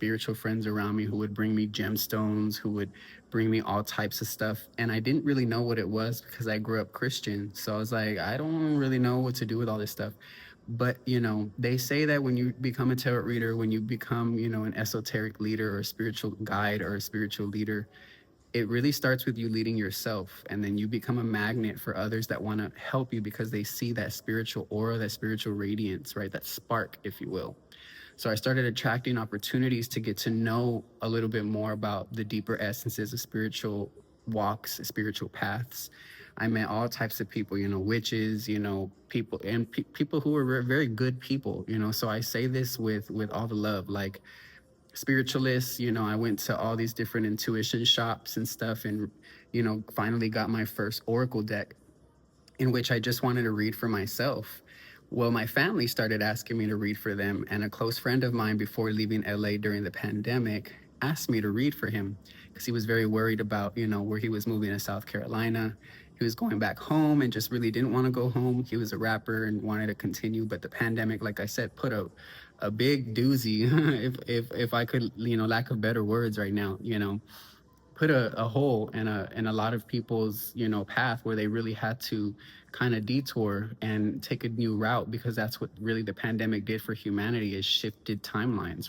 spiritual friends around me who would bring me gemstones, who would bring me all types of stuff. And I didn't really know what it was because I grew up Christian. So I was like, I don't really know what to do with all this stuff. But, they say that when you become a tarot reader, when you become, an esoteric leader or a spiritual guide or a spiritual leader, it really starts with you leading yourself, and then you become a magnet for others that want to help you because they see that spiritual aura, that spiritual radiance, right? That spark, if you will. So I started attracting opportunities to get to know a little bit more about the deeper essences of spiritual walks, spiritual paths. I met all types of people, witches, people, and people who were very good people, so I say this with all the love, like spiritualists. I went to all these different intuition shops and stuff, and finally got my first oracle deck, in which I just wanted to read for myself. Well, my family started asking me to read for them, and a close friend of mine, before leaving LA during the pandemic, asked me to read for him because he was very worried about, where he was moving to South Carolina. He was going back home and just really didn't want to go home. He was a rapper and wanted to continue, but the pandemic, like I said, put a big doozy, if I could, lack of better words right now, put a hole in a lot of people's path, where they really had to kind of detour and take a new route, because that's what really the pandemic did for humanity, is shifted timelines.